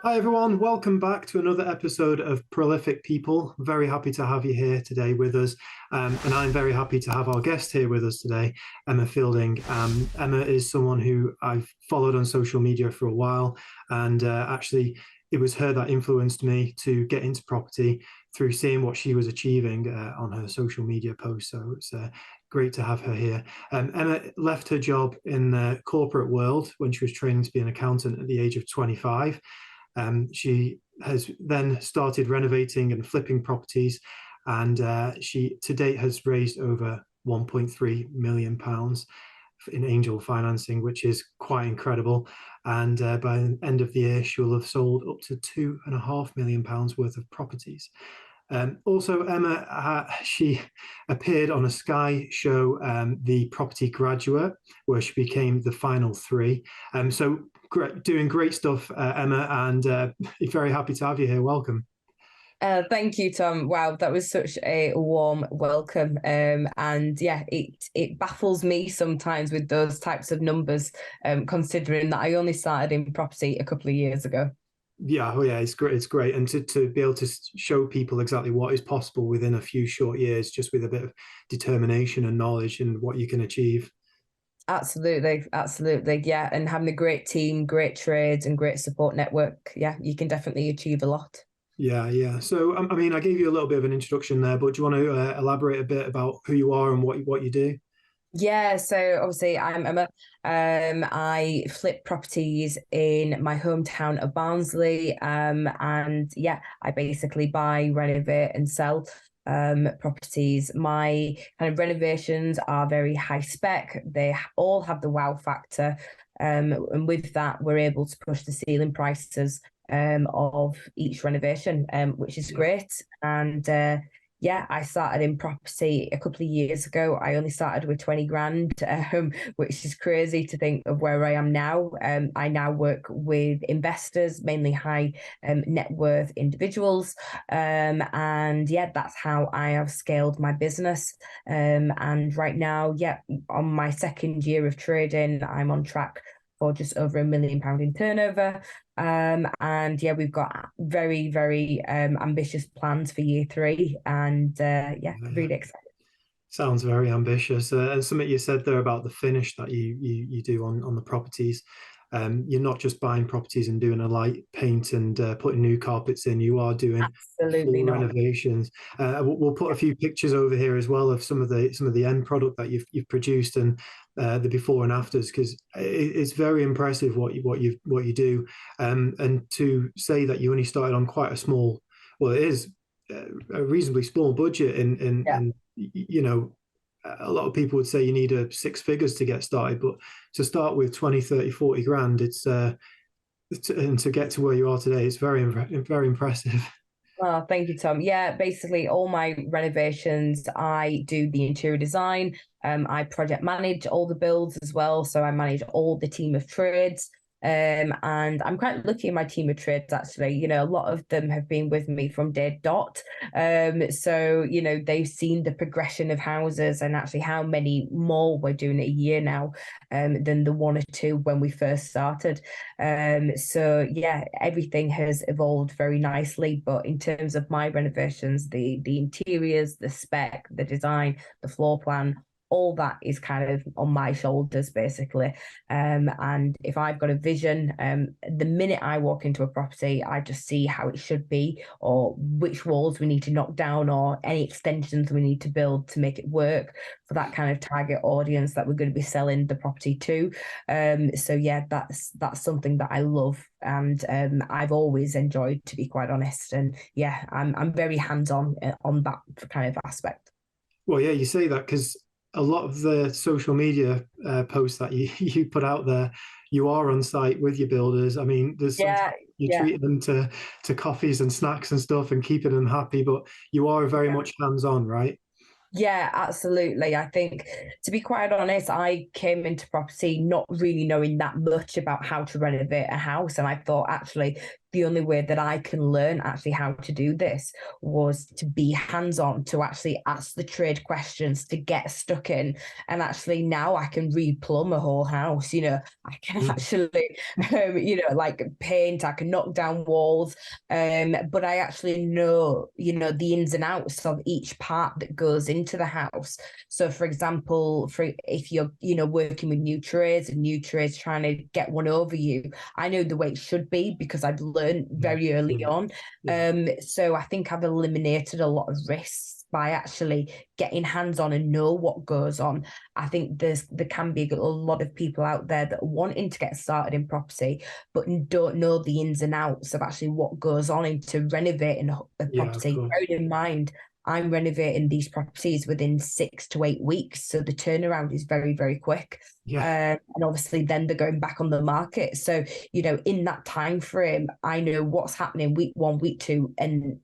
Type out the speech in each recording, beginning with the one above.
Hi, everyone. Welcome back to another episode of Prolific People. Very happy to have you here today with us. And I'm very happy to have our guest here with us today, Emma Fielding. Emma is someone who I've followed on social media for a while. And actually, it was her that influenced me to get into property through seeing what she was achieving on her social media posts. So it's great to have her here. Emma left her job in the corporate world when she was training to be an accountant at the age of 25. She has then started renovating and flipping properties, and she to date has raised over £1.3 million in angel financing, which is quite incredible. And by the end of the year, she will have sold up to £2.5 million worth of properties. Also, Emma, she appeared on a Sky show, The Property Graduate, where she became the final three. So doing great stuff, Emma, and very happy to have you here. Welcome. Thank you, Tom. Wow, that was such a warm welcome. And yeah, it baffles me sometimes with those types of numbers, considering that I only started in property a couple of years ago. Yeah, it's great. It's great, and to be able to show people exactly what is possible within a few short years, just with a bit of determination and knowledge and what you can achieve. Absolutely, absolutely, yeah. And having a great team, great trades, and great support network, yeah, you can definitely achieve a lot. Yeah. So, I mean, I gave you a little bit of an introduction there, but do you want to elaborate a bit about who you are and what you do? Yeah, so obviously I'm Emma. I flip properties in my hometown of Barnsley. And yeah, I basically buy, renovate, and sell properties. My kind of renovations are very high spec. They all have the wow factor. And with that, we're able to push the ceiling prices of each renovation, which is great. And yeah, I started in property a couple of years ago. I only started with 20 grand, which is crazy to think of where I am now. I now work with investors, mainly high net worth individuals. And yeah, that's how I have scaled my business. And right now, yeah, on my second year of trading, I'm on track for just over £1 million in turnover. And yeah, we've got very, very ambitious plans for year three. And yeah, really excited. Sounds very ambitious. And something you said there about the finish that you do on the properties. You're not just buying properties and doing a light paint and putting new carpets in. You are doing Absolutely full not. renovations. We'll put a few pictures over here as well of some of the end product that you've produced and the before and afters, because it's very impressive what you do. And to say that you only started on quite a small, well, it is a reasonably small budget Yeah. in you know, a lot of people would say you need a six figures to get started, but to start with 20, 30, 40 grand, and to get to where you are today, it's very impressive. Oh, thank you, Tom. Yeah, basically all my renovations, I do the interior design. I project manage all the builds as well. So I manage all the team of trades. And I'm quite lucky in my team of trades, actually. You know, a lot of them have been with me from day dot. So, you know, they've seen the progression of houses and actually how many more we're doing a year now than the one or two when we first started. So yeah, everything has evolved very nicely. But in terms of my renovations, the interiors, the spec, the design, the floor plan, all that is kind of on my shoulders, basically. And if I've got a vision, the minute I walk into a property, I just see how it should be, or which walls we need to knock down, or any extensions we need to build to make it work for that kind of target audience that we're going to be selling the property to. So yeah, that's something that I love, and I've always enjoyed, to be quite honest. And yeah, I'm very hands-on on that kind of aspect. Well, yeah, you say that because a lot of the social media posts that you put out there, you are on site with your builders. I mean, there's sometimes Yeah, you yeah. treat them to coffees and snacks and stuff and keeping them happy, but you are very much hands-on, right? Yeah, absolutely. I think, to be quite honest, I came into property not really knowing that much about how to renovate a house. And I thought, actually, the only way that I can learn actually how to do this was to be hands-on, to actually ask the trade questions, to get stuck in. And actually now I can replumb a whole house. I can actually, like paint, I can knock down walls. But I actually know, the ins and outs of each part that goes into the house. So for example, if you're, working with new trades and new trades trying to get one over you, I know the way it should be because I've learned very early on. So I think I've eliminated a lot of risks by actually getting hands-on and know what goes on. I think there can be a lot of people out there that are wanting to get started in property, but don't know the ins and outs of actually what goes on into renovating a property. Bearing in mind, I'm renovating these properties within 6 to 8 weeks. So the turnaround is very, very quick. And obviously then they're going back on the market. So, in that time frame, I know what's happening week 1, week 2, and,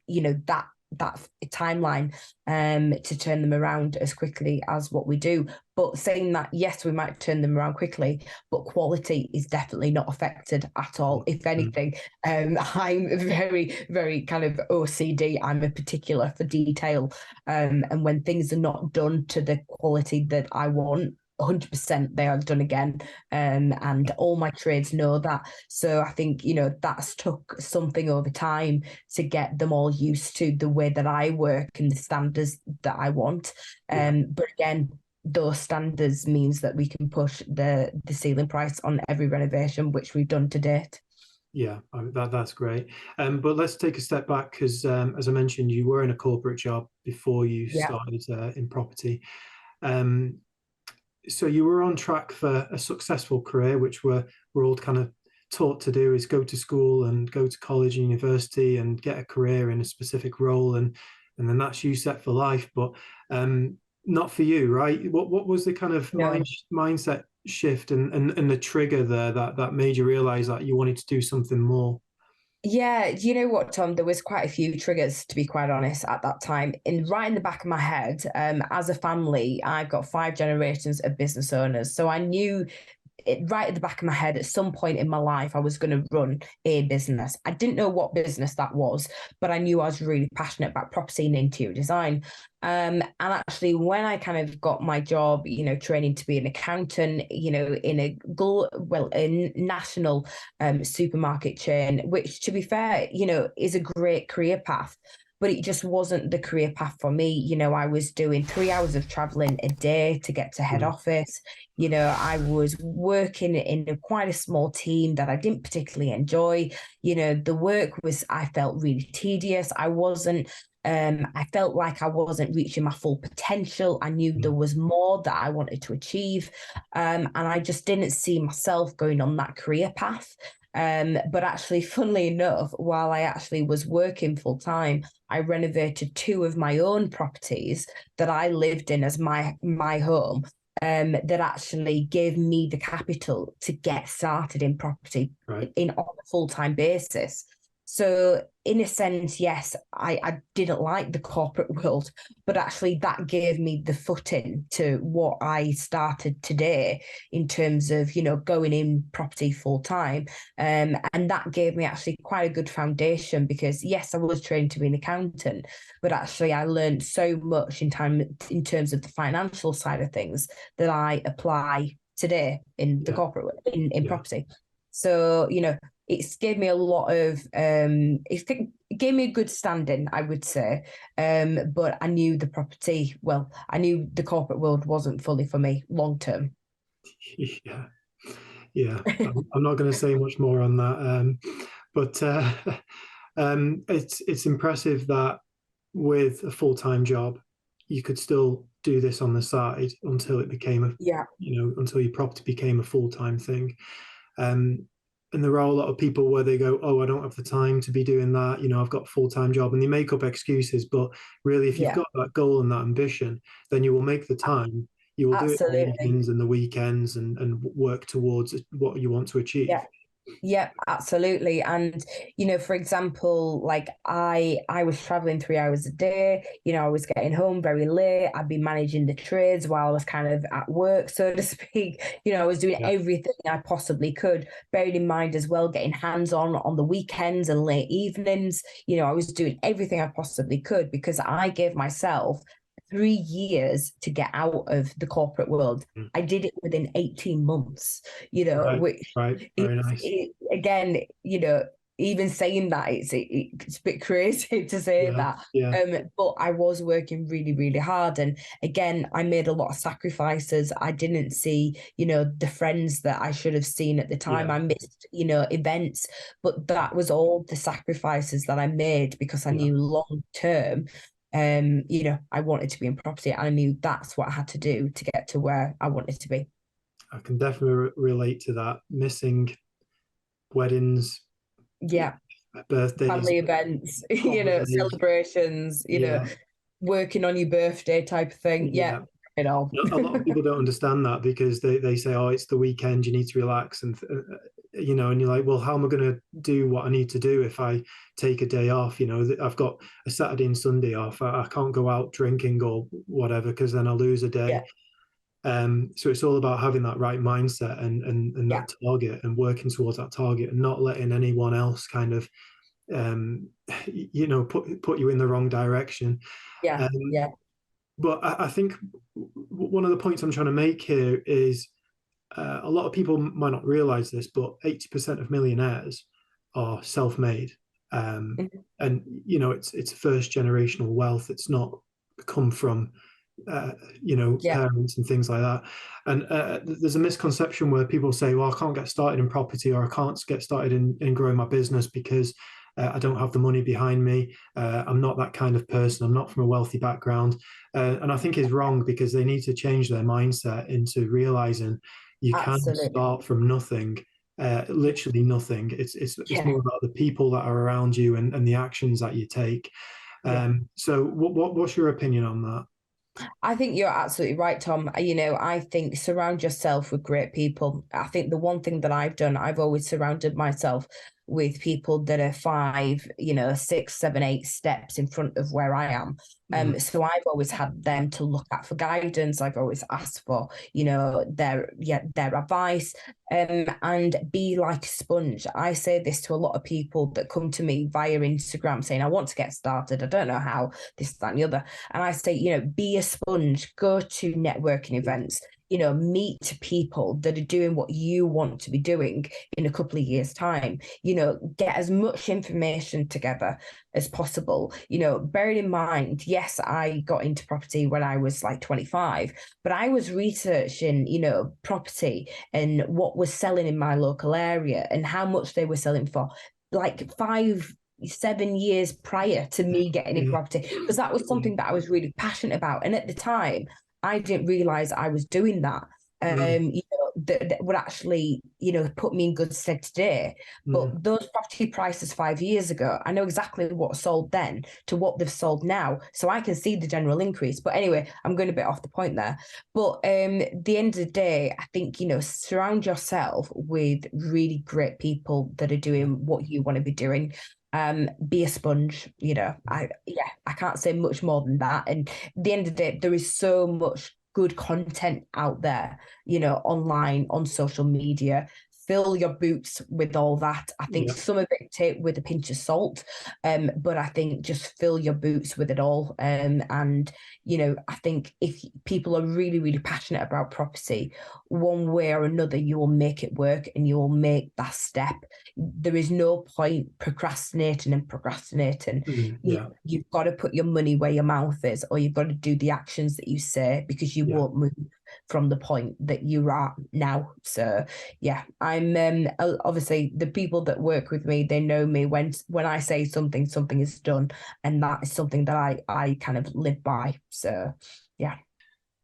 that timeline to turn them around as quickly as what we do. But saying that, yes, we might turn them around quickly, but quality is definitely not affected at all. If anything, I'm very, very kind of OCD. I'm a particular for detail. And when things are not done to the quality that I want, 100% they are done again. And all my trades know that. So I think, that's took something over time to get them all used to the way that I work and the standards that I want. But again, those standards means that we can push the ceiling price on every renovation, which we've done to date. Yeah, that's great. But let's take a step back because, as I mentioned, you were in a corporate job before you started in property. So you were on track for a successful career, which we're all kind of taught to do, is go to school and go to college and university and get a career in a specific role, and then that's you set for life. But not for you, right? What was the kind of mindset shift and the trigger there that made you realize that you wanted to do something more? Yeah, you know what, Tom? There was quite a few triggers, to be quite honest, at that time. Right in the back of my head, as a family, I've got 5 generations of business owners. So I knew right at the back of my head, at some point in my life, I was going to run a business. I didn't know what business that was, but I knew I was really passionate about property and interior design. And actually, when I kind of got my job, training to be an accountant, in a national supermarket chain, which, to be fair, is a great career path. But it just wasn't the career path for me. I was doing 3 hours of traveling a day to get to head office. I was working in quite a small team that I didn't particularly enjoy. The work I felt really tedious. I felt like I wasn't reaching my full potential. I knew there was more that I wanted to achieve. And I just didn't see myself going on that career path. But actually, funnily enough, while I actually was working full time, I renovated 2 of my own properties that I lived in as my home. That actually gave me the capital to get started in property on a full-time basis. So in a sense, yes, I didn't like the corporate world, but actually that gave me the footing to what I started today in terms of, going in property full time. And that gave me actually quite a good foundation because, yes, I was trained to be an accountant, but actually I learned so much in terms of the financial side of things that I apply today in the corporate, in property. So, it's gave me a lot of it gave me a good standing, I would say. But I knew I knew the corporate world wasn't fully for me long term. Yeah. I'm not going to say much more on that. But it's impressive that with a full-time job, you could still do this on the side until it became until your property became a full-time thing. And there are a lot of people where they go, oh, I don't have the time to be doing that. I've got a full-time job, and they make up excuses. But really, if you've got that goal and that ambition, then you will make the time. You will do it on the evenings and the weekends and work towards what you want to achieve. Yeah, absolutely. And for example, like I was traveling 3 hours a day, I was getting home very late. I'd be managing the trades while I was kind of at work, so to speak. I was doing Yeah, everything I possibly could, bearing in mind as well, getting hands on the weekends and late evenings. I was doing everything I possibly could because I gave myself 3 years to get out of the corporate world. mm, I did it within 18 months, right, which right, very nice. again, even saying that it's a bit crazy to say Yeah, that. yeah, But I was working really, really hard. And again, I made a lot of sacrifices. I didn't see, the friends that I should have seen at the time. yeah, I missed, events, but that was all the sacrifices that I made because I yeah. knew long term, I wanted to be in property and I knew that's what I had to do to get to where I wanted to be. I can definitely relate to that. Missing weddings, Yeah. birthdays, Family events, holidays. celebrations, Yeah, working on your birthday type of thing. Yeah, yeah. it all. A lot of people don't understand that because they say, oh, it's the weekend, you need to relax. And, and you're like, well, how am I going to do what I need to do if I take a day off? I've got a Saturday and Sunday off. I can't go out drinking or whatever because then I'll lose a day. Yeah, So it's all about having that right mindset and yeah, that target and working towards that target and not letting anyone else kind of put you in the wrong direction. yeah, Um, yeah. but I think one of the points I'm trying to make here is a lot of people might not realize this, but 80% of millionaires are self-made. Mhm. And it's first generational wealth. It's not come from Yeah, parents and things like that. And there's a misconception where people say, well, I can't get started in property or I can't get started in growing my business because I don't have the money behind me. I'm not that kind of person. I'm not from a wealthy background. And I think is wrong because they need to change their mindset into realizing you can absolutely. start from nothing, literally nothing. It's Yeah, more about the people that are around you and the actions that you take. yeah. So what's your opinion on that? I think you're absolutely right, Tom. I think surround yourself with great people. I think the one thing that I've done, I've always surrounded myself with people that are five, six, seven, 8 steps in front of where I am. Mm, So I've always had them to look at for guidance. I've always asked for, their advice. And be like a sponge. I say this to a lot of people that come to me via Instagram saying, I want to get started. I don't know how, this, that, and the other. And I say, be a sponge, go to networking events, meet people that are doing what you want to be doing in a couple of years' time, get as much information together as possible. Bearing in mind, yes, I got into property when I was like 25, but I was researching, property and what was selling in my local area and how much they were selling for like 5 7 years prior to me getting in yeah, property because that was yeah. something that I was really passionate about. And at the time, I didn't realize I was doing that. Mm, That would actually, put me in good stead today. mm, But those property prices 5 years ago, I know exactly what sold then to what they've sold now. So I can see the general increase. But anyway, I'm going a bit off the point there. But the end of the day, I think, surround yourself with really great people that are yeah, doing what you want to be doing. Be a sponge, I can't say much more than that. And at the end of the day, there is so much good content out there, online, on social media. Fill your boots with all that. I think yeah. some of it take with a pinch of salt, but I think just fill your boots with it all. And I think if people are really, really passionate about property, one way or another, you will make it work and you will make that step. There is no point procrastinating and procrastinating. Yeah, You've got to put your money where your mouth is, or you've got to do the actions that you say because you yeah. won't move from the point that you are now. So yeah, I'm obviously the people that work with me, they know me when I say something, something is done, and that is something that I kind of live by. So yeah.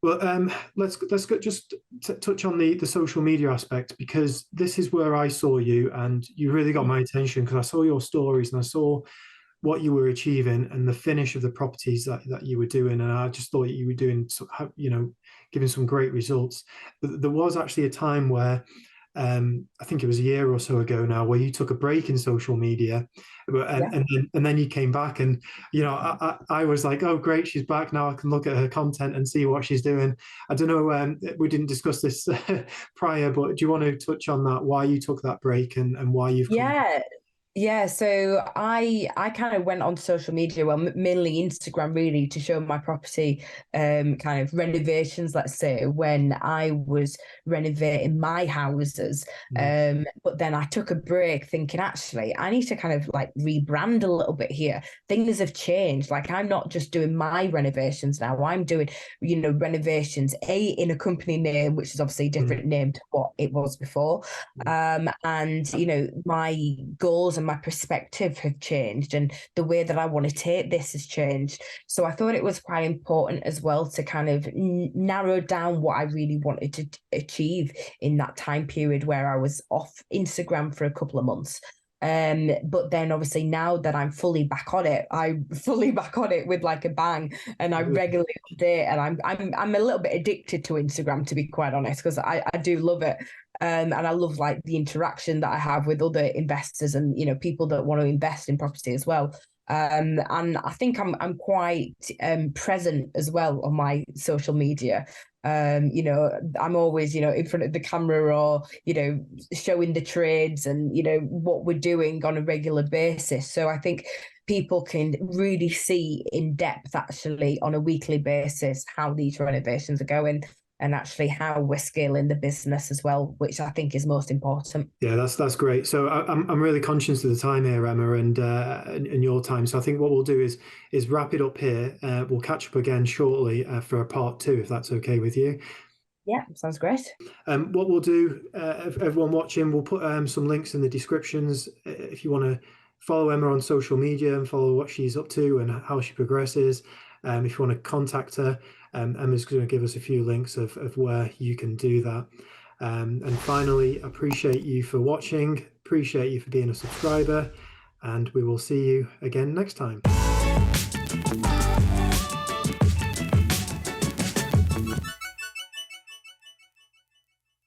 Well, let's go, just touch on the social media aspect because this is where I saw you and you really got my attention because I saw your stories and I saw what you were achieving and the finish of the properties that you were doing, and I just thought you were doing, giving some great results. But there was actually a time where I think it was a year or so ago now, where you took a break in social media, Yeah. and then you came back, and I was like, oh great, she's back now. I can look at her content and see what she's doing. I don't know. We didn't discuss this prior, but do you want to touch on that? Why you took that break and why you've come? Yeah, yeah, so I kind of went on social media, well, mainly Instagram, really, to show my property kind of renovations, let's say, when I was renovating my houses. Mm, But then I took a break thinking, actually, I need to kind of like rebrand a little bit here. Things have changed. Like I'm not just doing my renovations now. I'm doing, renovations in a company name, which is obviously a mm, different name to what it was before. And my goals and my perspective have changed, and the way that I want to take this has changed. So I thought it was quite important as well to kind of narrow down what I really wanted to achieve in that time period where I was off Instagram for a couple of months. But then obviously now that I'm fully back on it, I'm fully back on it with like a bang, and I regularly update, and I'm a little bit addicted to Instagram, to be quite honest, because I do love it. And I love like the interaction that I have with other investors and people that want to invest in property as well. And I think I'm quite present as well on my social media. I'm always in front of the camera, or showing the trades and what we're doing on a regular basis. So I think people can really see in depth, actually, on a weekly basis, how these renovations are going, and actually how we're scaling the business as well, which I think is most important. Yeah, that's great. So I'm really conscious of the time here, Emma, and your time. So I think what we'll do is wrap it up here. We'll catch up again shortly for a part two, if that's okay with you. Yeah, sounds great. What we'll do, everyone watching, we'll put some links in the descriptions if you want to follow Emma on social media and follow what she's up to and how she progresses. If you want to contact her, Emma's going to give us a few links of where you can do that. And finally, appreciate you for watching, appreciate you for being a subscriber, and we will see you again next time.